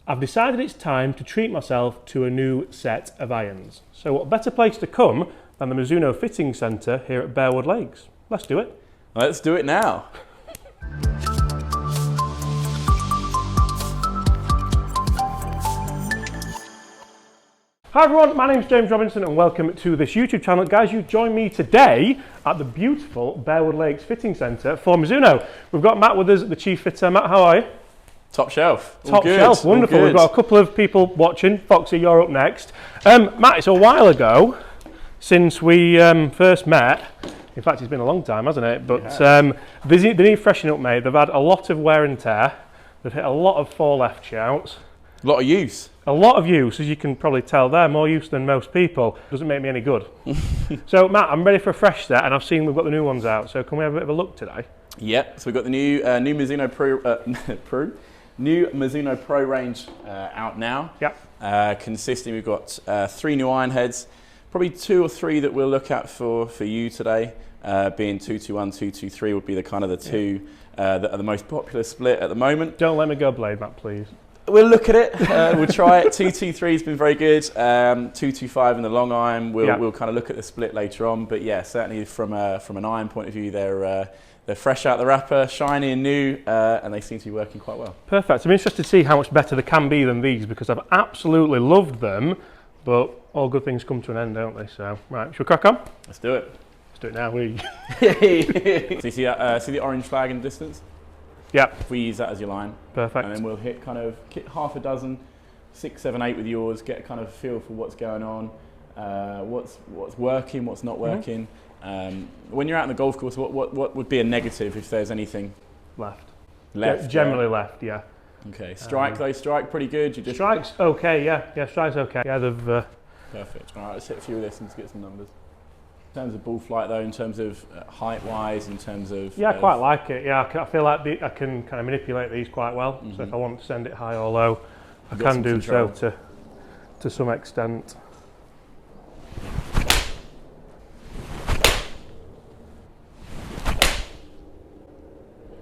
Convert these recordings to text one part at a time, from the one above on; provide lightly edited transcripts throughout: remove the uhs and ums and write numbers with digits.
I've decided it's time to treat myself to a new set of irons. So what better place to come than the Mizuno Fitting Centre here at Bearwood Lakes. Let's do it. Let's do it now. Hi everyone, my name's James Robinson and welcome to this YouTube channel. Guys, you join me today at the beautiful Bearwood Lakes Fitting Centre for Mizuno. We've got Matt with us, the Chief Fitter. Matt, how are you? Top shelf. Top shelf, wonderful. We've got a couple of people watching. Foxy, you're up next. Matt, it's a while ago since we first met. In fact, it's been a long time, hasn't it? But they need freshening up, mate. They've had a lot of wear and tear. They've hit a lot of fore left shouts. A lot of use. A lot of use, as you can probably tell there, more use than most people. Doesn't make me any good. So, Matt, I'm ready for a fresh set, and I've seen we've got the new ones out. So, can we have a bit of a look today? Yep. So we've got the new Mizuno new Mizuno Pro range out now. Yep. Consisting, we've got 3 new iron heads, probably 2 or 3 that we'll look at for you today. Being 221, 223 would be the kind of the 2 that are the most popular split at the moment. Don't let me go blade, Matt, please. We'll look at it. We'll try it. 223 has been very good. 225 in the long iron. We'll kind of look at the split later on. But yeah, certainly from an iron point of view, they're fresh out the wrapper, shiny and new, and they seem to be working quite well. Perfect. I'm interested to see how much better they can be than these because I've absolutely loved them, but all good things come to an end, don't they? So, right, shall we crack on? Let's do it. Let's do it now. So you see the orange flag in the distance? Yeah. If we use that as your line. Perfect. And then we'll hit half a dozen, 6, 7, 8 with yours, get a kind of feel for what's going on, what's working, what's not working. When you're out on the golf course, what would be a negative if there's anything? Left. Left. Generally left, yeah. Okay. Strike though, strike pretty good. You just strike's okay, yeah. Yeah, strike's okay. Yeah, they've. Perfect. All right, let's hit a few of this and get some numbers. In terms of ball flight though, in terms of height-wise, in terms of... Yeah, I quite like it. Yeah, I feel like I can kind of manipulate these quite well. Mm-hmm. So if I want to send it high or low, I can do so to some extent.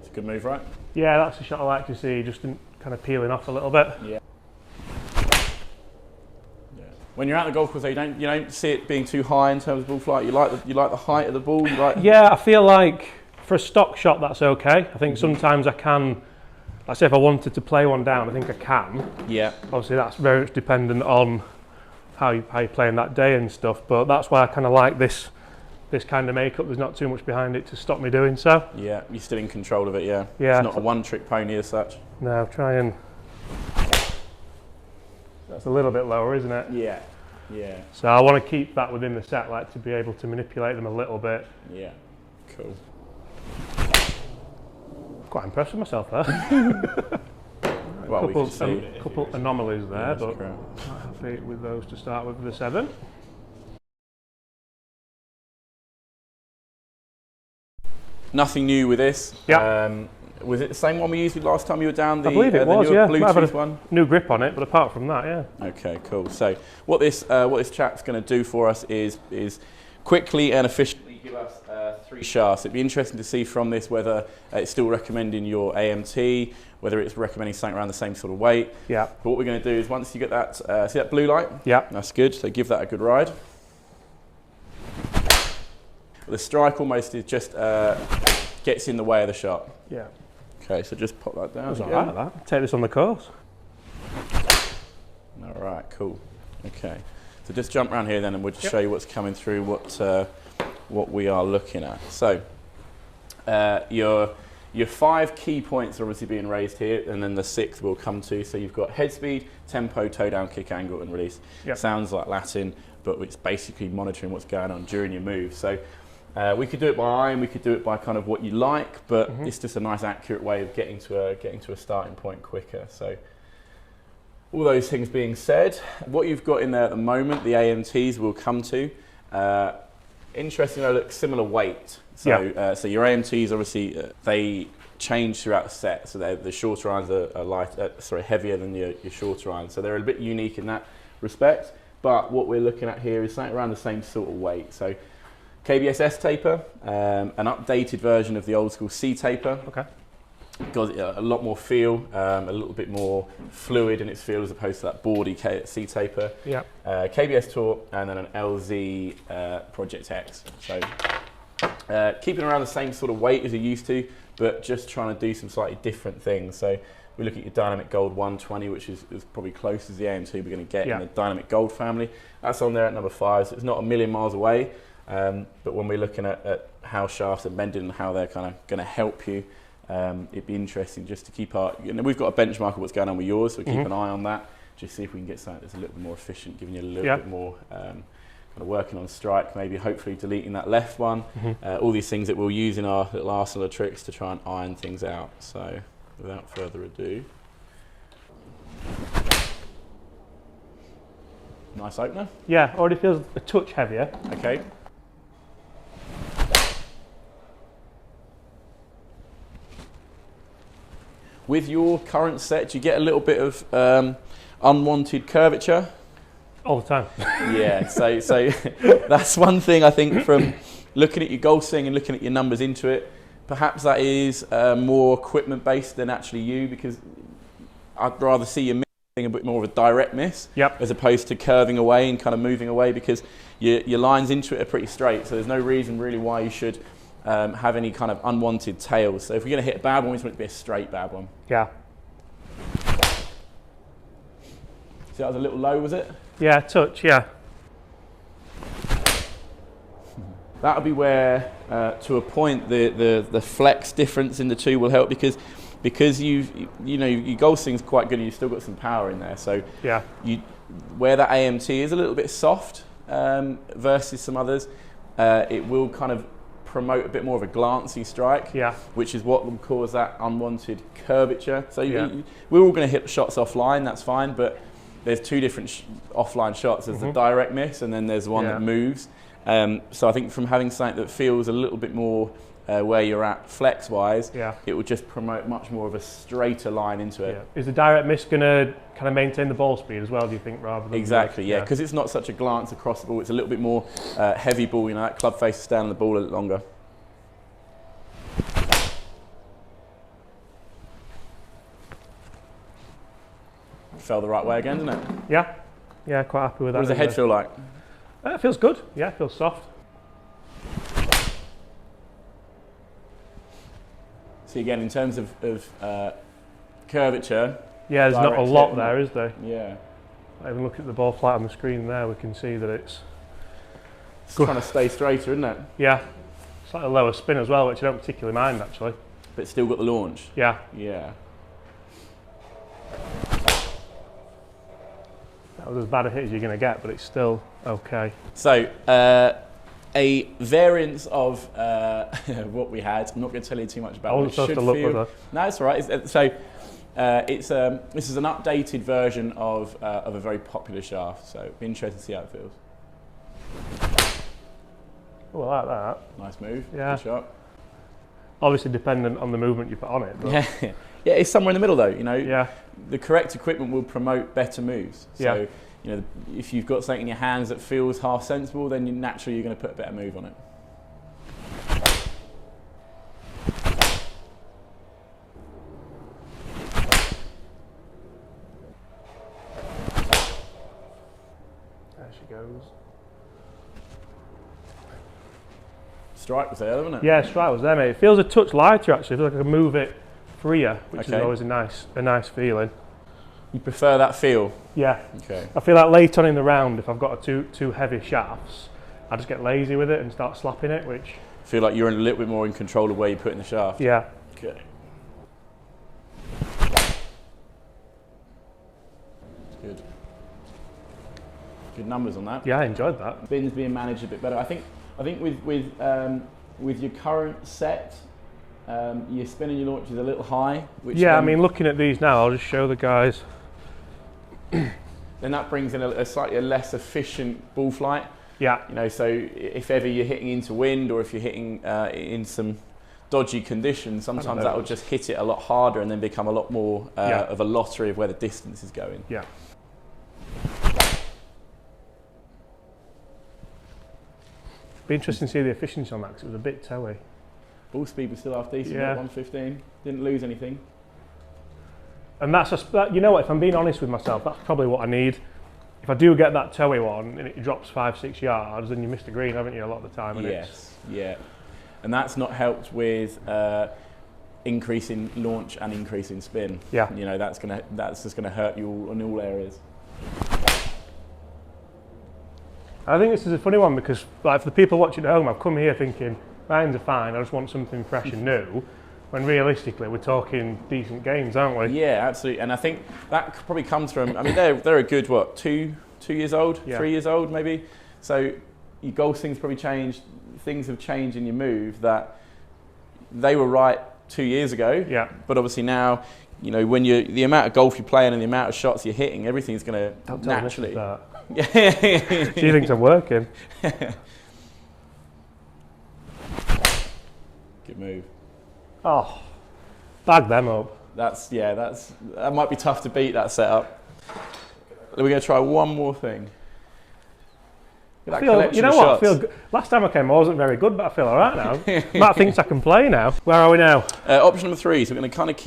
It's a good move, right? Yeah, that's a shot I like to see, just kind of peeling off a little bit. Yeah. When you're out the golf course, you don't see it being too high in terms of ball flight. You like the height of the ball. Yeah, I feel like for a stock shot that's okay. I think sometimes I can. Like say if I wanted to play one down, I think I can. Yeah. Obviously, that's very much dependent on how you're playing that day and stuff. But that's why I kind of like this kind of makeup. There's not too much behind it to stop me doing so. Yeah, you're still in control of it. Yeah. Yeah. It's not a one-trick pony as such. No, try and. That's a little bit lower, isn't it? Yeah, yeah. So I want to keep that within the set, like to be able to manipulate them a little bit. Yeah, cool. Quite impressed with myself there. Well, couple anomalies there, but quite happy with those to start with the 7. Nothing new with this. Yeah. Was it the same one we used last time you were down? I believe it was, yeah. Bluetooth one? New grip on it, but apart from that, yeah. Okay, cool. So what this chap's going to do for us is quickly and efficiently give us 3 shafts. It'd be interesting to see from this whether it's still recommending your AMT, whether it's recommending something around the same sort of weight. Yeah. But what we're going to do is once you get that, see that blue light? Yeah. That's good. So give that a good ride. The strike almost is just gets in the way of the shot. Yeah. Okay, so just pop that down. That's all right, that. Take this on the course. All right, cool. Okay, so just jump around here then, and we'll just show you what's coming through, what we are looking at. So your 5 key points are obviously being raised here, and then the 6th we'll come to. So you've got head speed, tempo, toe down, kick angle, and release. Yep. Sounds like Latin, but it's basically monitoring what's going on during your move. So we could do it by iron, we could do it by kind of what you like, but it's just a nice accurate way of getting to a starting point quicker. So all those things being said, what you've got in there at the moment, the AMTs we'll come to. Interesting, they look similar weight. So so your AMTs obviously they change throughout the set. So the shorter irons are heavier than your shorter irons. So they're a bit unique in that respect. But what we're looking at here is something around the same sort of weight. So KBS S taper, an updated version of the old school C taper. Okay. got a lot more feel, a little bit more fluid in its feel as opposed to that boardy C taper. Yeah. KBS Tour, and then an LZ Project X. So keeping around the same sort of weight as you used to, but just trying to do some slightly different things. So we look at your Dynamic Gold 120, which is probably close as the AM2 we're going to get in the Dynamic Gold family. That's on there at number 5, so it's not a million miles away. But when we're looking at how shafts are bending and how they're kind of going to help you, it'd be interesting just to keep we've got a benchmark of what's going on with yours, so keep an eye on that. Just see if we can get something that's a little bit more efficient, giving you a little bit more kind of working on strike, maybe hopefully deleting that left one. All these things that we'll use in our little arsenal of tricks to try and iron things out. So without further ado, nice opener. Yeah, already feels a touch heavier. Okay. With your current set, do you get a little bit of unwanted curvature? All the time. Yeah, so that's one thing I think from looking at your golf swing and looking at your numbers into it. Perhaps that is more equipment based than actually you, because I'd rather see you missing a bit more of a direct miss as opposed to curving away and kind of moving away, because your lines into it are pretty straight. So there's no reason really why you should have any kind of unwanted tails. So if we're going to hit a bad one, we just want it to be a straight bad one. Yeah. So that was a little low, was it? Yeah, touch, yeah. That'll be where, to a point, the flex difference in the two will help, because you know your golf swing's quite good and you've still got some power in there. So yeah, where that AMT is a little bit soft versus some others, it will kind of promote a bit more of a glancy strike, which is what will cause that unwanted curvature. So we're all going to hit shots offline, that's fine, but there's two different offline shots. There's the direct miss, and then there's one that moves. So I think from having something that feels a little bit more where you're at flex-wise, it will just promote much more of a straighter line into it. Is the direct miss going to kind of maintain the ball speed as well, do you think, rather than... Exactly, because it's not such a glance across the ball. It's a little bit more heavy ball, you know, that club face is down on the ball a little longer. Fell the right way again, didn't it? Yeah, quite happy with that. What does the head feel like? It feels good. Yeah, it feels soft. See, again, in terms of curvature... Yeah, there's not a lot there, is there? Yeah. Even look at the ball flight on the screen there, we can see that it's trying to stay straighter, isn't it? Yeah. It's like a lower spin as well, which I don't particularly mind, actually. But still got the launch? Yeah. Yeah. That was as bad a hit as you're going to get, but it's still okay. So, a variance of what we had. I'm not going to tell you too much about what it should feel. No, it's all right. So, this is an updated version of a very popular shaft. So, it'll be interesting to see how it feels. Oh, I like that. Nice move. Yeah. Good shot. Obviously dependent on the movement you put on it. But yeah, it's somewhere in the middle though. You know. Yeah. The correct equipment will promote better moves. So, you know, if you've got something in your hands that feels half sensible, then naturally you're going to put a better move on it. There she goes. Strike was there, wasn't it? Yeah, strike was there, mate. It feels a touch lighter actually. I feel like I can move it freer, which is always a nice feeling. You prefer that feel? Yeah. Okay. I feel like late on in the round, if I've got two heavy shafts, I just get lazy with it and start slapping it, which... Feel like you're a little bit more in control of where you put in the shaft? Yeah. Okay. Good. Good numbers on that. Yeah, I enjoyed that. Spin's being managed a bit better. I think with your current set, your spin and your launch is a little high. Which I mean, looking at these now, I'll just show the guys. Then that brings in a slightly less efficient ball flight. Yeah. You know, so if ever you're hitting into wind or if you're hitting in some dodgy conditions, sometimes that will just hit it a lot harder and then become a lot more of a lottery of where the distance is going. Yeah. Be interesting to see the efficiency on that because it was a bit toey. Ball speed was still half decent, 115. Didn't lose anything. And you know what, if I'm being honest with myself, that's probably what I need. If I do get that toey one and it drops 5-6 yards, then you missed the green, haven't you, a lot of the time? Yes, yeah. And that's not helped with increasing launch and increasing spin. Yeah. You know, that's just gonna hurt you in all areas. I think this is a funny one because, like, for the people watching at home, I've come here thinking irons are fine. I just want something fresh and new. When realistically, we're talking decent games, aren't we? Yeah, absolutely. And I think that probably comes from. I mean, they're a good what, 2 years old, 3 years old maybe. So your golf swing's probably changed. Things have changed in your move that they were right 2 years ago. Yeah. But obviously now, you know, when the amount of golf you're playing and the amount of shots you're hitting, everything's going to naturally. She thinks I'm working. Good move. Oh, bag them up. That might be tough to beat, that setup. We're going to try one more thing. You know what? I feel good. Last time I came, I wasn't very good, but I feel all right now. Matt thinks I can play now. Where are we now? Option number 3. So we're going to kind of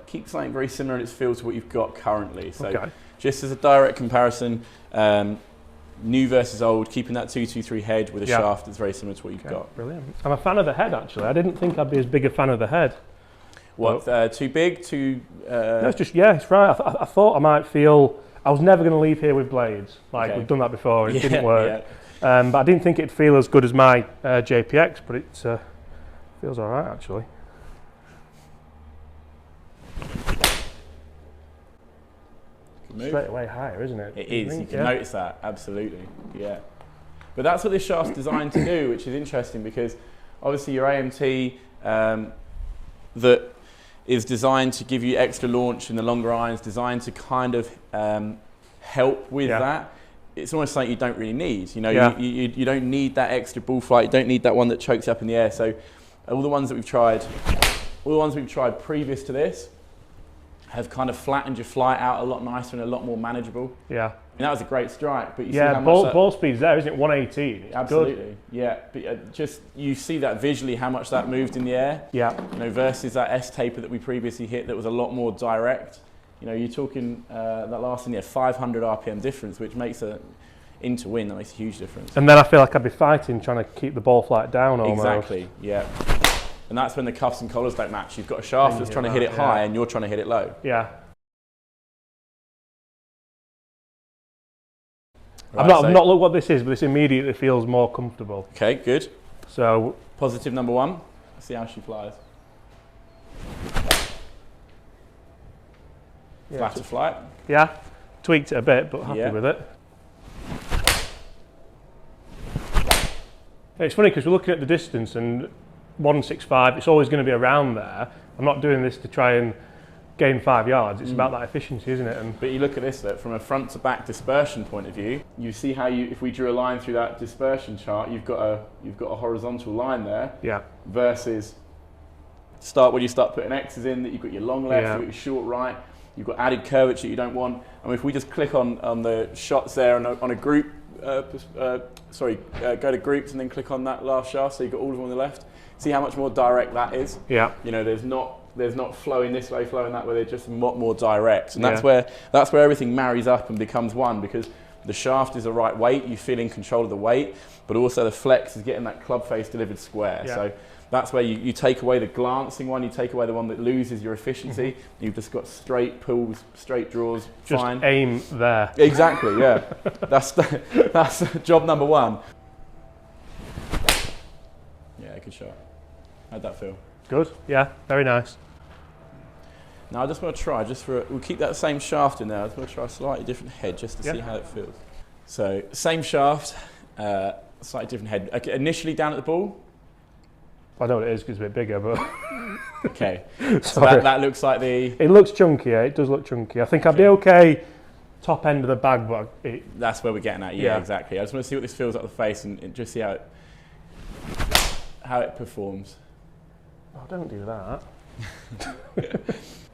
keep something very similar in its feel to what you've got currently. So just as a direct comparison, new versus old, keeping that 2-2-3 head with a shaft that's very similar to what you've got. Brilliant. I'm a fan of the head, actually. I didn't think I'd be as big a fan of the head. What? Too big? Too? No, it's just it's right. I thought I might feel. I was never going to leave here with blades. We've done that before. It didn't work. Yeah. But I didn't think it'd feel as good as my JPX, but it feels all right actually. Straight away higher, isn't it? It is. You can notice that, absolutely. Yeah. But that's what this shaft's designed to do, which is interesting because obviously your AMT that is designed to give you extra launch in the longer irons, designed to kind of help with that. It's almost like you don't really need. You know, you don't need that extra ball flight. You don't need that one that chokes you up in the air. So all the ones that we've tried previous to this have kind of flattened your flight out a lot nicer and a lot more manageable. Yeah. And that was a great strike, but you see how much ball speed's there, isn't it? 118. It's absolutely. Good. Yeah, but just you see that visually how much that moved in the air. Yeah. You know, versus that S taper that we previously hit that was a lot more direct. You know, you're talking that last one, 500 RPM difference, which makes into win. That makes a huge difference. And then I feel like I'd be fighting trying to keep the ball flight down almost. Exactly. Yeah. And that's when the cuffs and collars don't match. You've got a shaft that's trying to hit it high and you're trying to hit it low. Yeah. Right, I've not looked what this is, but this immediately feels more comfortable. Okay, good. So positive number 1. Let's see how she flies. Flatter flight. Yeah. Tweaked it a bit, but happy with it. It's funny because we're looking at the distance and 165, it's always going to be around there. I'm not doing this to try and gain 5 yards. It's about that efficiency, isn't it? But you look at this, from a front to back dispersion point of view, you see how if we drew a line through that dispersion chart, you've got a horizontal line there. Yeah. Versus when you start putting X's in, that you've got your long left, you've got your short right, you've got added curvature that you don't want. And if we just click on the shots there on a group, go to groups and then click on that last shaft, so you've got all of them on the left. See how much more direct that is. Yeah. You know, there's not flowing this way, flowing that way. They're just a lot more direct, and that's where everything marries up and becomes one, because the shaft is the right weight. You feel in control of the weight, but also the flex is getting that club face delivered square. Yeah. So that's where you take away the glancing one. You take away the one that loses your efficiency. You've just got straight pulls, straight draws. Just fine. Aim there. Exactly. Yeah. that's job number 1. Yeah, good shot. How'd that feel? Good. Yeah. Very nice. Now I just want to try, we'll keep that same shaft in there. I just want to try a slightly different head just to see how it feels. So same shaft, slightly different head. Okay, initially down at the ball. I know what it is because it's a bit bigger, but okay. So that looks like It looks chunky. Yeah, it does look chunky. I think I'd be okay. Top end of the bag, but that's where we're getting at. Yeah, exactly. I just want to see what this feels like the face and just see how it performs. Oh, don't do that.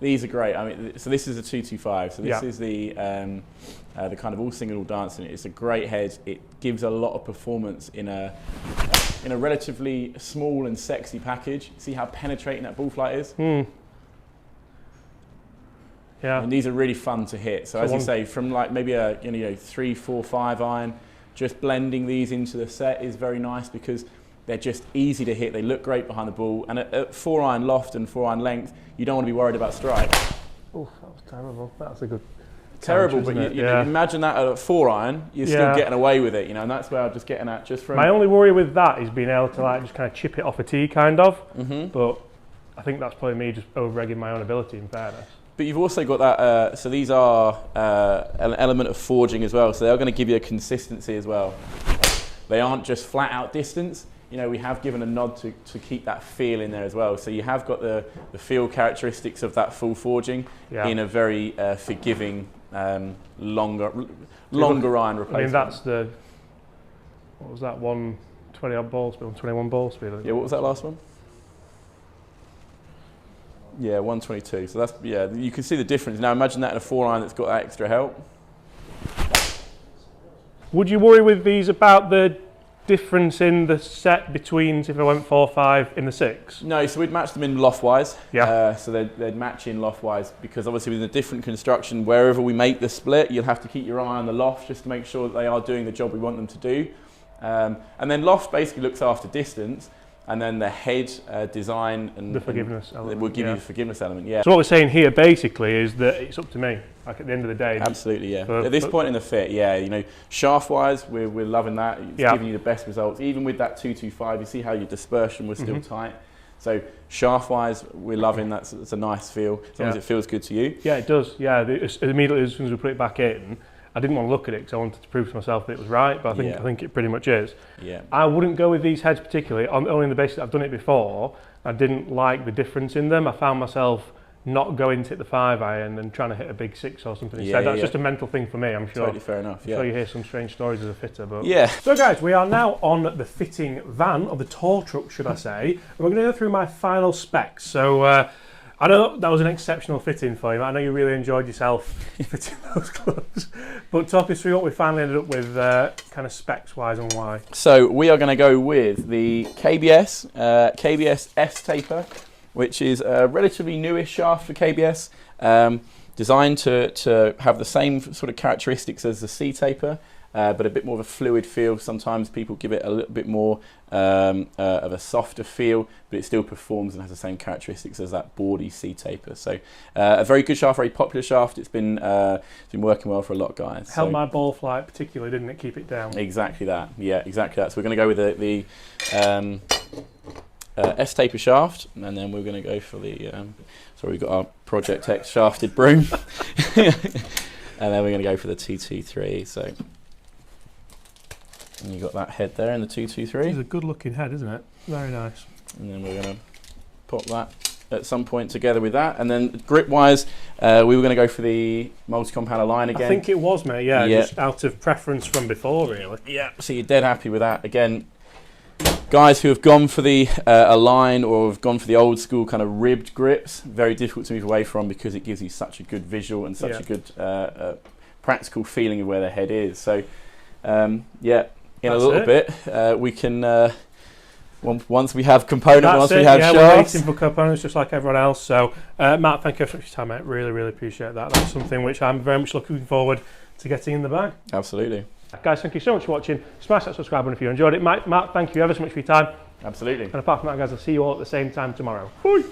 These are great. I mean, so this is a 225. So this is the kind of all single, all dancing. It's a great head. It gives a lot of performance in a in a relatively small and sexy package. See how penetrating that ball flight is? Yeah. And these are really fun to hit. So as you say, from like maybe a 3, 4, 5 iron, just blending these into the set is very nice because they're just easy to hit. They look great behind the ball. And at 4 iron loft and 4 iron length, you don't want to be worried about strike. Oh, that was terrible. That's a good. Terrible, but you know, imagine that at a 4 iron, you're still getting away with it, and that's where I'm just getting at just from. My only worry with that is being able to like just kind of chip it off a tee, kind of. But I think that's probably me just over-egging my own ability, in fairness. But you've also got that, so these are an element of forging as well, so they're going to give you a consistency as well. They aren't just flat out distance, we have given a nod to keep that feel in there as well. So you have got the feel characteristics of that full forging in a very forgiving, longer iron replacement. I mean, that's the, what was that, 120 odd ball speed, 121 ball speed? Yeah, what was that last one? Yeah, 122. So that's, you can see the difference. Now imagine that in a 4 iron that's got that extra help. Would you worry with these about the difference in the set between if I went 4-5 in the 6? No, so we'd match them in loft-wise. Yeah. So they'd match in loft-wise because obviously with a different construction, wherever we make the split, you'll have to keep your eye on the loft just to make sure that they are doing the job we want them to do. And then loft basically looks after distance. And then the head design and the forgiveness element. It will give you the forgiveness element, So what we're saying here basically is that it's up to me. Like at the end of the day. Absolutely, yeah. At this point in the fit, shaft-wise, we're loving that. It's giving you the best results. Even with that 225, you see how your dispersion was still tight. So shaft-wise, we're loving that. It's a nice feel as long as it feels good to you. Yeah, it does. Yeah, immediately as soon as we put it back in, I didn't want to look at it because I wanted to prove to myself that it was right, but I think it pretty much is. Yeah. I wouldn't go with these heads particularly, only on the basis that I've done it before. I didn't like the difference in them. I found myself not going to hit the 5 iron and trying to hit a big 6 or something instead. That's just a mental thing for me, I'm sure. Totally fair enough, I'm sure you hear some strange stories as a fitter. But So guys, we are now on the fitting van, or the tour truck should I say, and we're going to go through my final specs. So I know that was an exceptional fitting for you. I know you really enjoyed yourself fitting those gloves. But talk us through what we finally ended up with kind of specs-wise and why. So we are going to go with the KBS S-Taper, which is a relatively newish shaft for KBS, designed to have the same sort of characteristics as the C-Taper, but a bit more of a fluid feel. Sometimes people give it a little bit more of a softer feel, but it still performs and has the same characteristics as that boardy C-Taper. So a very good shaft, very popular shaft. It's been working well for a lot of guys. Helped my ball flight particularly, didn't it? Keep it down. Exactly that. Yeah, exactly that. So we're going to go with the S-Taper shaft, and then we're going to go for the, so we've got our Project X shafted broom, and then we're going to go for the 223. So, and you've got that head there in the 223. It's a good looking head, isn't it? Very nice. And then we're going to pop that at some point together with that. And then grip wise, we were going to go for the multi-compound line again. I think it was, mate, just out of preference from before, really. Yeah, so you're dead happy with that. Again, guys who have gone for the Align or have gone for the old school kind of ribbed grips, very difficult to move away from because it gives you such a good visual and such a good practical feeling of where the head is. So, in a little bit, we can, once we have components, once we have shafts. We're waiting for components just like everyone else. So, Matt, thank you so much for your time, mate. Really, really appreciate that. That's something which I'm very much looking forward to getting in the bag. Absolutely. Guys, thank you so much for watching. Smash that subscribe button if you enjoyed it. Matt, thank you ever so much for your time. Absolutely. And apart from that, guys, I'll see you all at the same time tomorrow. Bye.